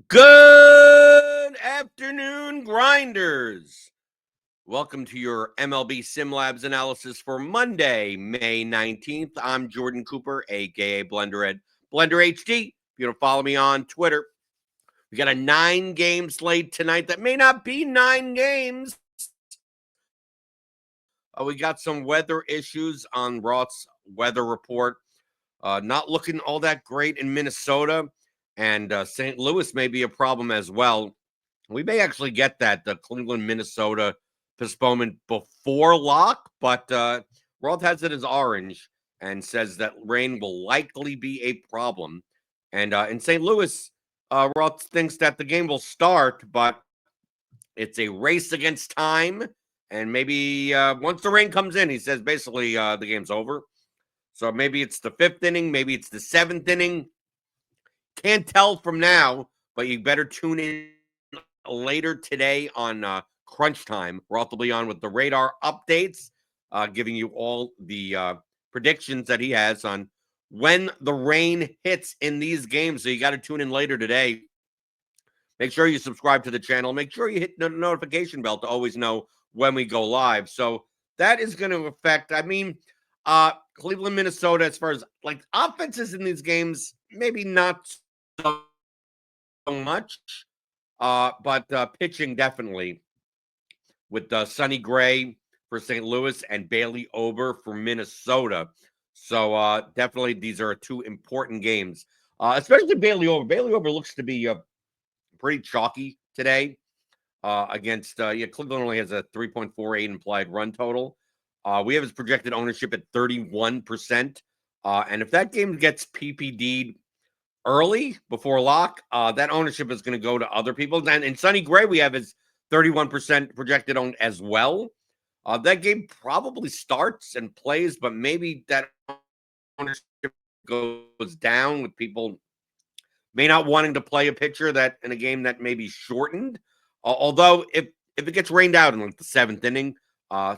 Good afternoon, grinders. Welcome to your MLB SimLabs analysis for Monday, May 19th. I'm Jordan Cooper, aka BlenderHD. If you want to follow me on Twitter, we got a 9-game slate tonight that may not be 9 games. We got some weather issues on Roth's weather report. Not looking all that great in Minnesota, and St. Louis may be a problem as well. We may actually get the Cleveland, Minnesota postponement before lock, but Roth has it as orange and says that rain will likely be a problem. And in St. Louis, Roth thinks that the game will start, but it's a race against time. And maybe once the rain comes in, he says basically the game's over. So maybe it's the 5th inning, maybe it's the 7th inning. Can't tell from now, but you better tune in later today on Crunch Time. Roth will be on with the radar updates, giving you all the predictions that he has on when the rain hits in these games. So you got to tune in later today. Make sure you subscribe to the channel. Make sure you hit the notification bell to always know when we go live. So that is going to affect, Cleveland, Minnesota, as far as like offenses in these games, maybe not so much, but pitching definitely with Sonny Gray for St. Louis and Bailey Ober for Minnesota. So definitely these are 2 important games, especially Bailey Ober. Bailey Ober looks to be pretty chalky today against Cleveland only has a 3.48 implied run total. We have his projected ownership at 31%. And if that game gets PPD'd early before lock, that ownership is going to go to other people. And in Sonny Gray, we have his 31% projected owned as well. That game probably starts and plays, but maybe that ownership goes down with people may not wanting to play a pitcher that in a game that may be shortened. Although if it gets rained out in like the 7th inning,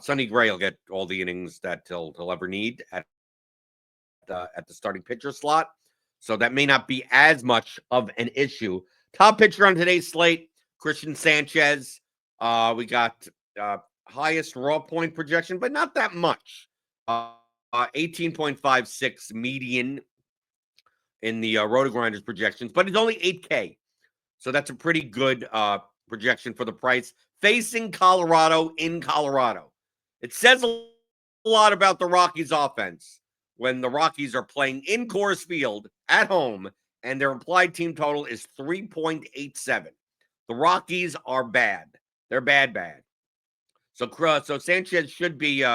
Sonny Gray will get all the innings that he'll ever need at the starting pitcher slot. So that may not be as much of an issue. Top pitcher on today's slate, Christian Sanchez. We got highest raw point projection, but not that much. 18.56 median in the RotoGrinders projections, but it's only 8K. So that's a pretty good projection for the price. Facing Colorado in Colorado. It says a lot about the Rockies offense when the Rockies are playing in Coors Field at home and their implied team total is 3.87. The Rockies are bad. They're bad. So Sanchez should be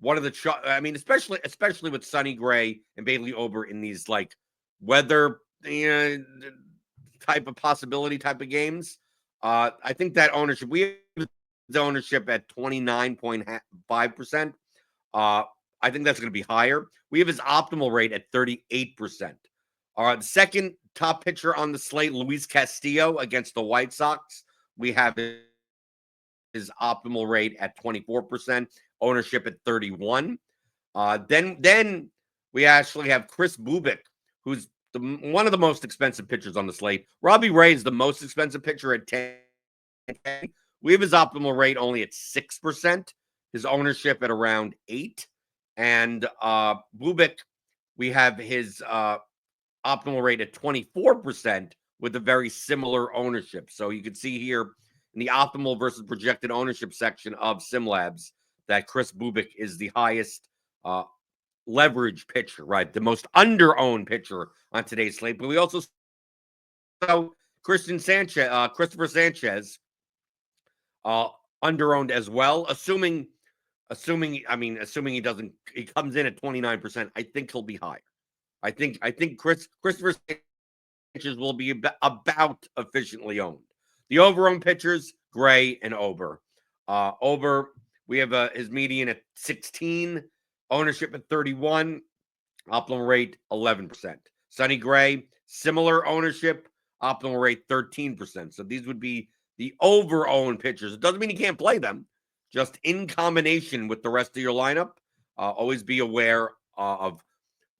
one of the especially with Sonny Gray and Bailey Ober in these like weather type of possibility type of games. I think that ownership, we have the ownership at 29.5%. I think that's going to be higher. We have his optimal rate at 38%. The second top pitcher on the slate, Luis Castillo against the White Sox. We have his optimal rate at 24%, ownership at 31. Then we actually have Chris Bubic, who's one of the most expensive pitchers on the slate. Robbie Ray is the most expensive pitcher at 10. We have his optimal rate only at 6%, his ownership at around 8. And Bubic, we have his optimal rate at 24% with a very similar ownership. So you can see here in the optimal versus projected ownership section of SimLabs that Chris Bubic is the highest leverage pitcher, right? The most under-owned pitcher on today's slate. But we also saw Christopher Sanchez, under-owned as well. Assuming he comes in at 29%, I think he'll be higher. I think Christopher Sanchez will be about efficiently owned. The over-owned pitchers, Gray and Ober. Ober, we have his median at 16, ownership at 31, optimal rate 11%. Sonny Gray, similar ownership, optimal rate 13%. So these would be the over-owned pitchers. It doesn't mean you can't play them, just in combination with the rest of your lineup. Always be aware of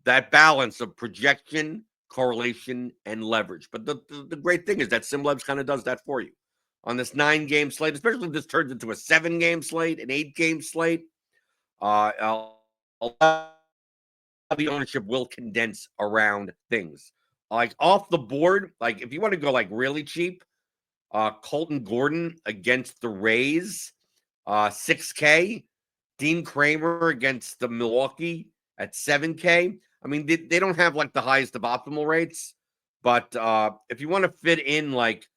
that balance of projection correlation, and leverage. But the great thing is that SimLabs kind of does that for you. On this 9-game slate, especially if this turns into a 7-game slate, an 8-game slate, a lot of the ownership will condense around things. Like off the board, like if you want to go like really cheap, Colton Gordon against the Rays, 6K. Dean Kramer against the Milwaukee at 7K. I mean, they don't have like the highest of optimal rates, but if you want to fit in like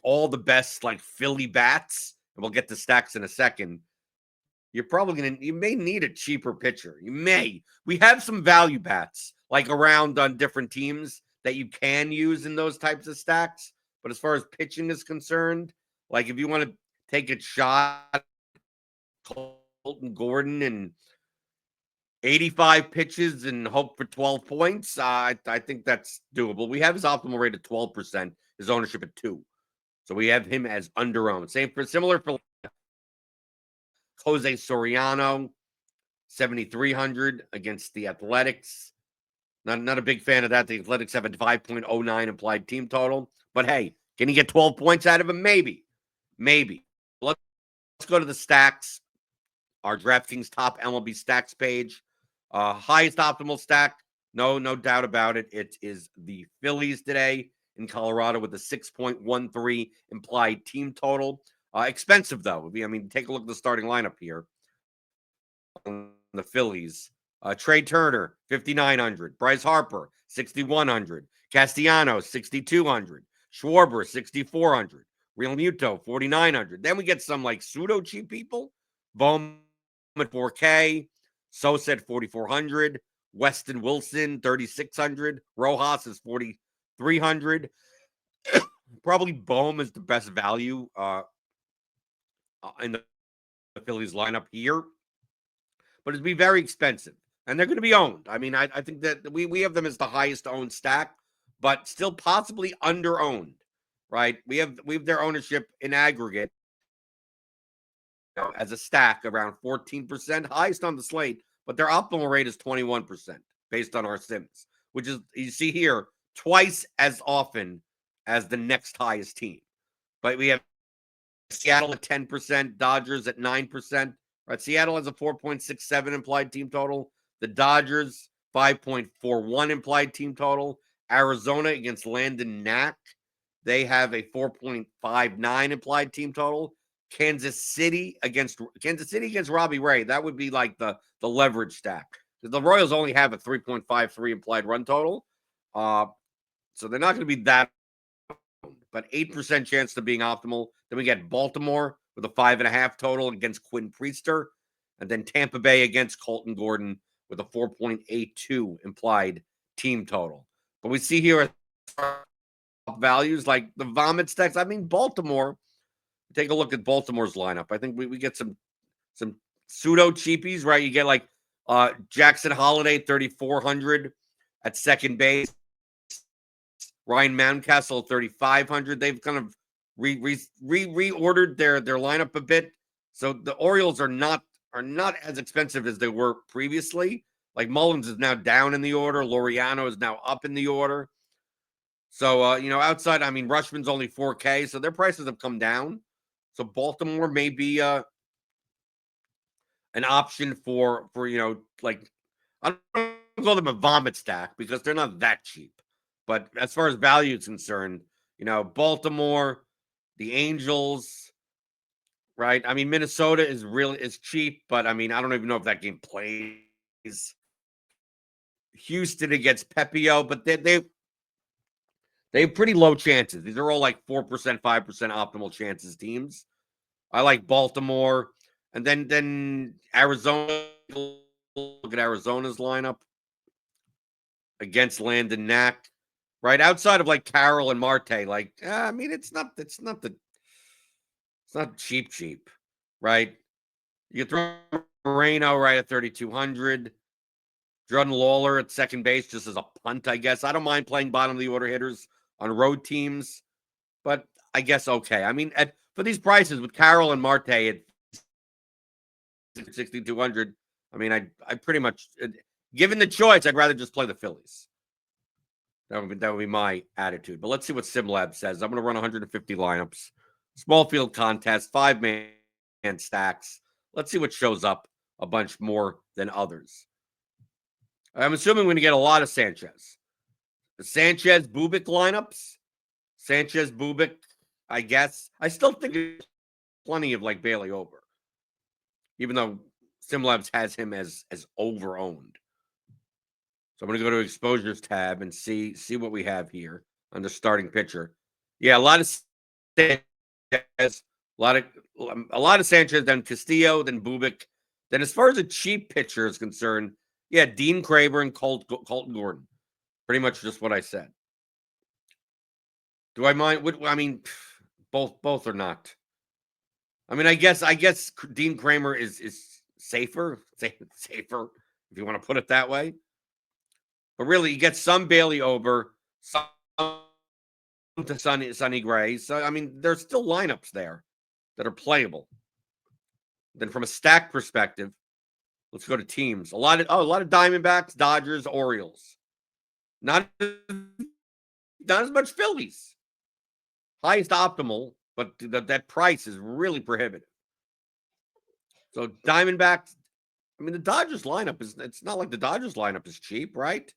all the best like Philly bats, and we'll get to stacks in a second, you may need a cheaper pitcher. You may. We have some value bats like around on different teams that you can use in those types of stacks. But as far as pitching is concerned, like if you want to take a shot, Colton Gordon and 85 pitches and hope for 12 points, I think that's doable. We have his optimal rate at 12%, his ownership at 2. So we have him as under-owned. Similar for Jose Soriano, 7,300 against the Athletics. Not a big fan of that. The Athletics have a 5.09 implied team total. But hey, can he get 12 points out of him? Maybe. Let's go to the stacks. Our DraftKings top MLB stacks page. Highest optimal stack, no doubt about it. It is the Phillies today in Colorado with a 6.13 implied team total. Expensive, though. I mean, take a look at the starting lineup here on the Phillies. Trey Turner, 5,900. Bryce Harper, 6,100. Castellanos, 6,200. Schwarber, 6,400. Real Muto, 4,900. Then we get some like pseudo cheap people. Bowman at 4K. Sosa at 4,400. Weston Wilson, 3,600. Rojas is 4,300. Probably Bohm is the best value in the Phillies lineup here. But it'd be very expensive. And they're going to be owned. I mean, I think that we have them as the highest owned stack, but still possibly under-owned, right? We have their ownership in aggregate as a stack around 14%, highest on the slate, but their optimal rate is 21% based on our sims, which is, you see here, twice as often as the next highest team. But we have Seattle at 10%, Dodgers at 9%. Right? Seattle has a 4.67 implied team total. The Dodgers, 5.41 implied team total. Arizona against Landon Knack, they have a 4.59 implied team total. Kansas City against Robbie Ray, that would be like the leverage stack. The Royals only have a 3.53 implied run total. So they're not going to be that, but 8% chance of being optimal. Then we get Baltimore with a 5.5 total against Quinn Priester. And then Tampa Bay against Colton Gordon with a 4.82 implied team total. But we see here values like the vomit stacks. I mean, Baltimore, take a look at Baltimore's lineup. I think we get some pseudo cheapies, right? You get like Jackson Holiday, 3,400 at second base. Ryan Mountcastle, 3,500. They've kind of reordered their lineup a bit. So the Orioles are not as expensive as they were previously. Like Mullins is now down in the order. Laureano is now up in the order. So, outside, I mean, Rushman's only 4K, so their prices have come down. So Baltimore may be an option for like, I don't call them a vomit stack because they're not that cheap. But as far as value is concerned, Baltimore, the Angels, right? I mean, Minnesota is cheap, but I mean, I don't even know if that game plays. Houston against Pepio, but they have pretty low chances. These are all like 4%, 5% optimal chances teams. I like Baltimore. And then Arizona. Look at Arizona's lineup against Landon Knack. Right outside of like Carroll and Marte, like I mean, it's not cheap, right? You throw Moreno right at 3,200. Jordan Lawler at second base just as a punt, I guess. I don't mind playing bottom of the order hitters on road teams, but I guess okay. I mean, for these prices with Carroll and Marte at 6,200, I mean, I pretty much, given the choice, I'd rather just play the Phillies. That would be my attitude. But let's see what SimLabs says. I'm going to run 150 lineups, small field contest, 5-man stacks. Let's see what shows up a bunch more than others. I'm assuming we're going to get a lot of Sanchez. The Sanchez Bubic lineups. Sanchez Bubic, I guess. I still think there's plenty of like Bailey Ober, even though SimLabs has him as over-owned. So I'm going to go to exposures tab and see what we have here on the starting pitcher. Yeah, a lot of Sanchez, a lot of Sanchez, then Castillo, then Bubic. Then as far as a cheap pitcher is concerned, yeah, Dean Kramer and Colton Gordon. Pretty much just what I said. Do I mind? I mean, both are not. I mean, I guess Dean Kramer is safer if you want to put it that way. But really, you get some Bailey Ober, some to Sonny Gray. So I mean, there's still lineups there that are playable. Then from a stack perspective, let's go to teams. A lot of Diamondbacks, Dodgers, Orioles. Not as much Phillies. Highest optimal, but that price is really prohibitive. So Diamondbacks, I mean, the Dodgers lineup it's not like the Dodgers lineup is cheap, right?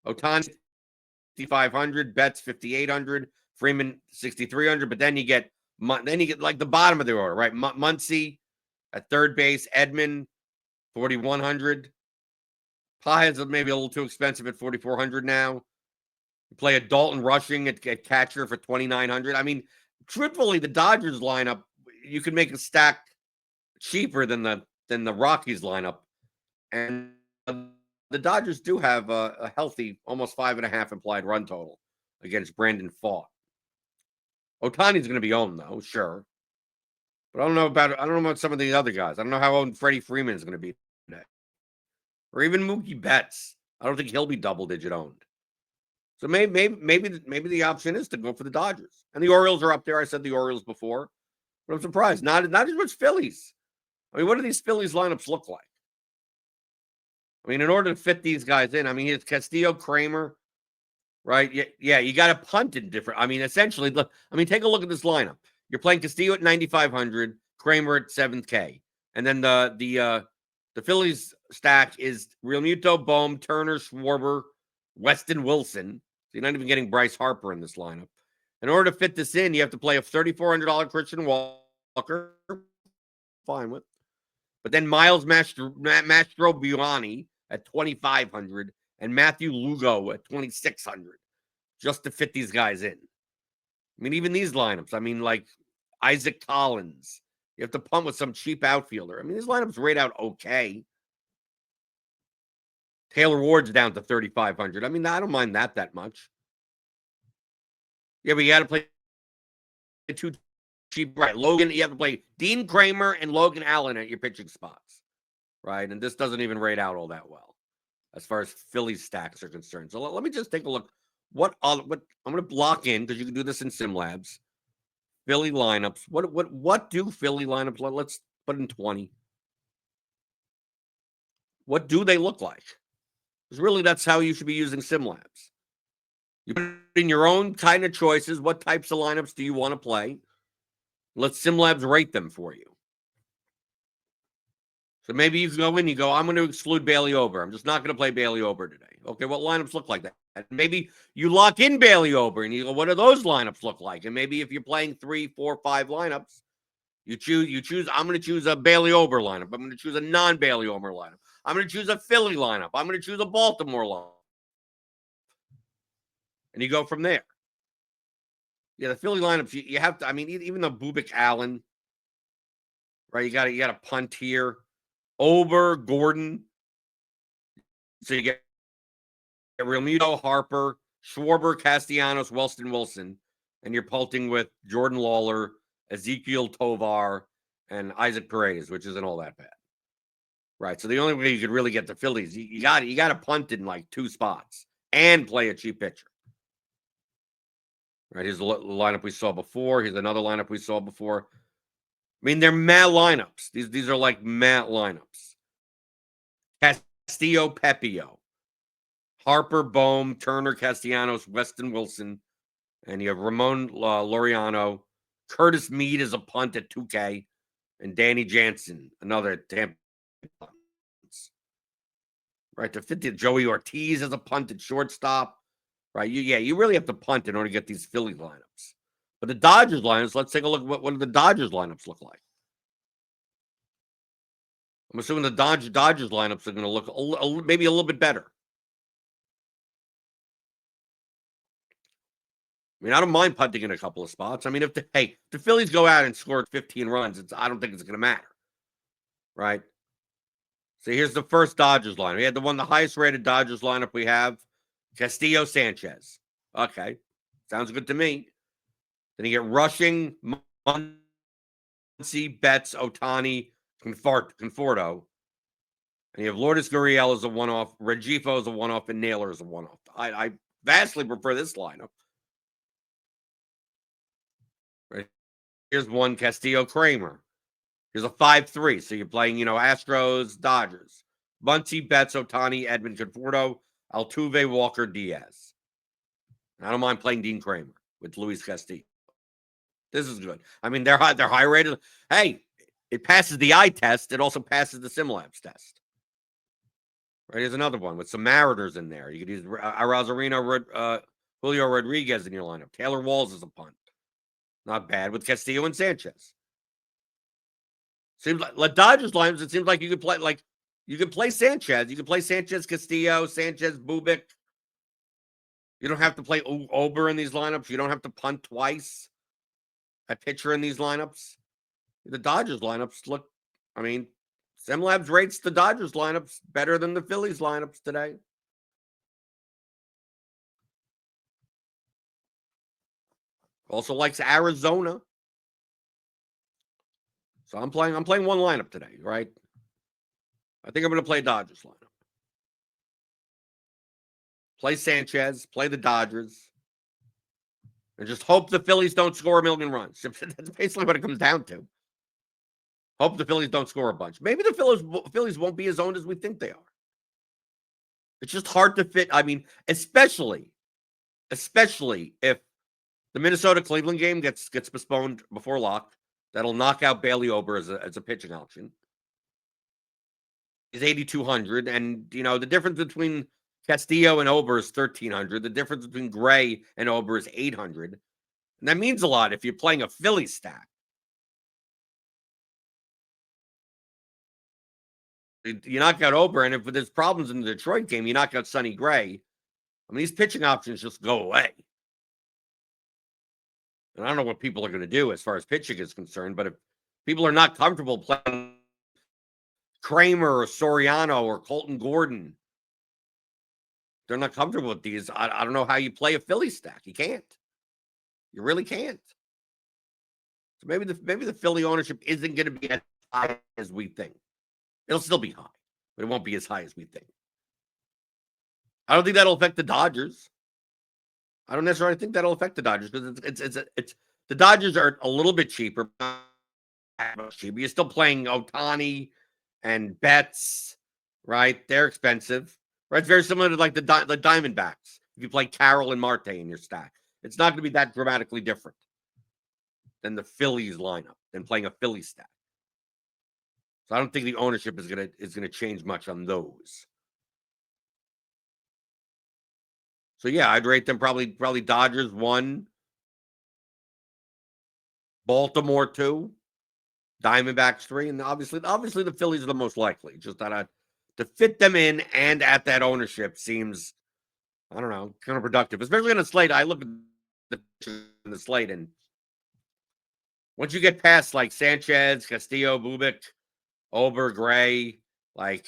Ohtani 5,500, Betts 5,800, Freeman 6,300, but then you get like the bottom of the order, right? Muncy at third base, Edman 4,100. Paez is maybe a little too expensive at 4,400 now. You play a Dalton Rushing at catcher for 2,900. I mean, truthfully, the Dodgers lineup, you can make a stack cheaper than the Rockies lineup, and the Dodgers do have a healthy almost 5.5 implied run total against Brandon Pfaadt. Ohtani's going to be owned though, sure, but I don't know about some of the other guys. I don't know how owned Freddie Freeman is going to be today, or even Mookie Betts. I don't think he'll be double-digit owned. So maybe the option is to go for the Dodgers. And the Orioles are up there. I said the Orioles before, but I'm surprised not as much Phillies. I mean, what do these Phillies lineups look like? I mean, in order to fit these guys in, I mean, it's Castillo, Kramer, right? Yeah, you got to punt in different. I mean, essentially, take a look at this lineup. You're playing Castillo at 9,500, Kramer at 7K, and then the Phillies stack is Realmuto, Bohm, Turner, Schwarber, Weston Wilson. So you're not even getting Bryce Harper in this lineup. In order to fit this in, you have to play a $3,400 Christian Walker. Fine with. But then Miles Mastrobuoni at 2,500 and Matthew Lugo at 2,600 just to fit these guys in. I mean, even these lineups, I mean, like Isaac Collins, you have to punt with some cheap outfielder. I mean, these lineups rate out okay. Taylor Ward's down to 3,500. I mean, I don't mind that much. Yeah, but you got to play two cheap, right? Logan, you have to play Dean Kramer and Logan Allen at your pitching spots, right? And this doesn't even rate out all that well as far as Phillies stacks are concerned. So let me just take a look. What I'm going to block in, because you can do this in SimLabs. Philly lineups. What do Philly lineups? Let's put in 20. What do they look like? Because really, that's how you should be using SimLabs. You put in your own kind of choices. What types of lineups do you want to play? Let SimLabs rate them for you. So maybe you can go in, you go, I'm going to exclude Bailey Ober. I'm just not going to play Bailey Ober today. Okay, what lineups look like that? And maybe you lock in Bailey Ober and you go, what do those lineups look like? And maybe if you're playing 3, 4, 5 lineups, you choose, I'm going to choose a Bailey Ober lineup. I'm going to choose a non-Bailey Ober lineup. I'm going to choose a Philly lineup. I'm going to choose a Baltimore lineup. And you go from there. Yeah, the Philly lineups, you have to, I mean, even though Bubic Allen, right, you got to punt here. Ober, Gordon. So you get Realmuto, Harper, Schwarber, Castellanos, Weston Wilson, and you're punting with Jordan Lawler, Ezekiel Tovar, and Isaac Paredes, which isn't all that bad. Right. So the only way you could really get the Phillies, you got to punt in like 2 spots and play a cheap pitcher. Right. Here's the lineup we saw before. Here's another lineup we saw before. I mean, they're mat lineups. These are like mat lineups. Castillo, Pepio, Harper, Bohm, Turner, Castellanos, Weston Wilson, and you have Ramon Laureano. Curtis Mead is a punt at 2K, and Danny Jansen, another Tampa. Right, to 50, Joey Ortiz as a punt at shortstop. Right, you really have to punt in order to get these Philly lineups. But the Dodgers lineups, let's take a look. What do the Dodgers lineups look like? I'm assuming the Dodgers lineups are going to look maybe a little bit better. I mean, I don't mind punting in a couple of spots. I mean, if the Phillies go out and score 15 runs, I don't think it's going to matter, right? So here's the first Dodgers lineup. We had the highest rated Dodgers lineup we have, Castillo, Sanchez. Okay, sounds good to me. Then you get rushing, Muncy, Betts, Ohtani, Conforto. And you have Lourdes Gurriel as a one-off, Rengifo as a one-off, and Naylor as a one-off. I vastly prefer this lineup. Right. Here's one, Castillo, Kramer. Here's a 5-3. So you're playing, Astros, Dodgers. Muncy, Betts, Ohtani, Edmund, Conforto, Altuve, Walker, Diaz. I don't mind playing Dean Kramer with Luis Castillo. This is good. I mean, they're high rated. Hey, it passes the eye test. It also passes the SimLabs test. Right, here's another one with some Mariners in there. You could use Arazarino, Julio Rodriguez in your lineup. Taylor Walls is a punt. Not bad with Castillo and Sanchez. Seems like Dodgers lineups, it seems like you could play Sanchez. You could play Sanchez, Castillo, Sanchez, Bubic. You don't have to play Ober in these lineups. You don't have to punt twice at pitcher in these lineups. The Dodgers lineups look, I mean, SimLabs rates the Dodgers lineups better than the Phillies lineups today. Also likes Arizona. So I'm playing one lineup today, right? I think I'm going to play Dodgers lineup. Play Sanchez, play the Dodgers, and just hope the Phillies don't score a million runs. That's basically what it comes down to. Hope the Phillies don't score a bunch. Maybe the Phillies won't be as owned as we think they are. It's just hard to fit. I mean, especially if the Minnesota-Cleveland game gets postponed before lock. That'll knock out Bailey Ober as a pitching option. He's 8,200, and the difference between Castillo and Ober is 1,300. The difference between Gray and Ober is 800, and that means a lot if you're playing a Philly stack. You knock out Ober, and if there's problems in the Detroit game, you knock out Sonny Gray. I mean, these pitching options just go away. And I don't know what people are going to do as far as pitching is concerned, but if people are not comfortable playing Kramer or Soriano or Colton Gordon, they're not comfortable with these. I don't know how you play a Philly stack. You can't. You really can't. So maybe the Philly ownership isn't going to be as high as we think. It'll still be high, but it won't be as high as we think. I don't think that'll affect the Dodgers. I don't necessarily think that'll affect the Dodgers because it's the Dodgers are a little bit cheaper. You're still playing Ohtani and Betts, right? They're expensive, right? It's very similar to like the Diamondbacks. If you play Carroll and Marte in your stack, it's not going to be that dramatically different than the Phillies lineup than playing a Philly stack. So I don't think the ownership is gonna change much on those. So yeah, I'd rate them probably Dodgers 1, Baltimore 2, Diamondbacks 3, and obviously the Phillies are the most likely. Just that to fit them in and at that ownership seems, I don't know, kind of productive. Especially in a slate. I look at the slate, and once you get past like Sanchez, Castillo, Bubic, Ober, Gray, like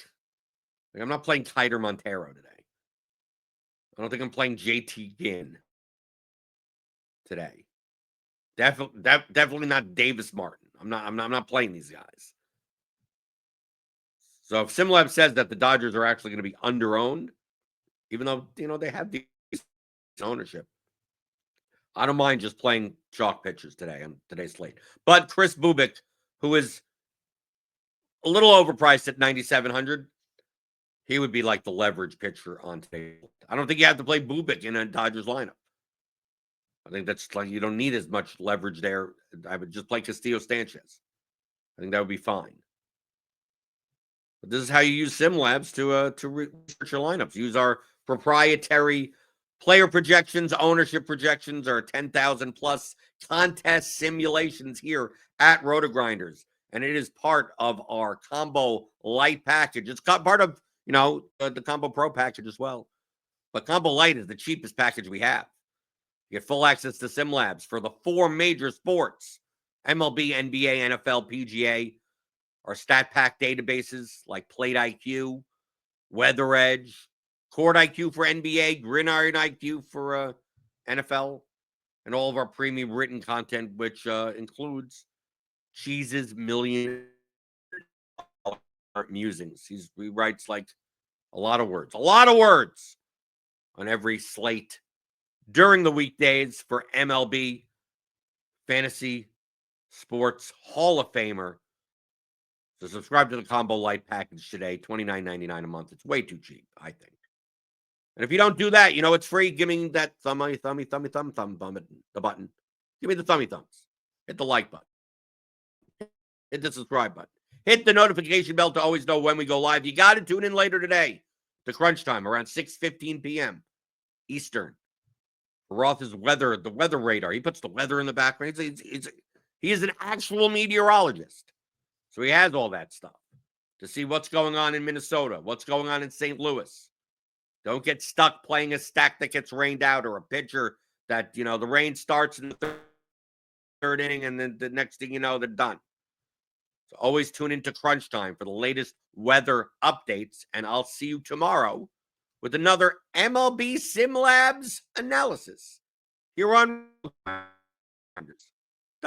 I'm not playing Kiter Montero today. I don't think I'm playing JT Ginn today. Definitely not Davis Martin. I'm not playing these guys. So if SimLab says that the Dodgers are actually going to be under-owned, even though they have the ownership, I don't mind just playing chalk pitchers today on today's slate. But Chris Bubic, who is a little overpriced at 9,700, He would be like the leverage pitcher on table. I don't think you have to play Bubik in a Dodgers lineup. I think that's like you don't need as much leverage there. I would just play Castillo Sanchez. I think that would be fine. But this is how you use SimLabs to research your lineups. Use our proprietary player projections, ownership projections, our 10,000 plus contest simulations here at RotoGrinders. And it is part of our Combo Light package. It's part of, the Combo Pro package as well. But Combo Light is the cheapest package we have. You get full access to SimLabs for the 4 major sports: MLB, NBA, NFL, PGA, our stat pack databases like Plate IQ, Weather Edge, Court IQ for NBA, Gridiron IQ for NFL, and all of our premium written content, which includes Cheese's million musings. He writes like a lot of words on every slate during the weekdays for MLB Fantasy Sports Hall of Famer. So subscribe to the Combo Light package today, $29.99 a month. It's way too cheap, I think. And if you don't do that, it's free. Give me that thumb, the button. Give me the thummy thumbs. Hit the like button. Hit the subscribe button. Hit the notification bell to always know when we go live. You got to tune in later today to crunch time around 6:15 p.m. Eastern. Roth is the weather radar. He puts the weather in the background. He is an actual meteorologist. So he has all that stuff to see what's going on in Minnesota, what's going on in St. Louis. Don't get stuck playing a stack that gets rained out or a pitcher that, the rain starts in the third inning and then the next thing you know, they're done. So always tune into Crunch Time for the latest weather updates, and I'll see you tomorrow with another MLB SimLabs analysis here on RotoGrinders.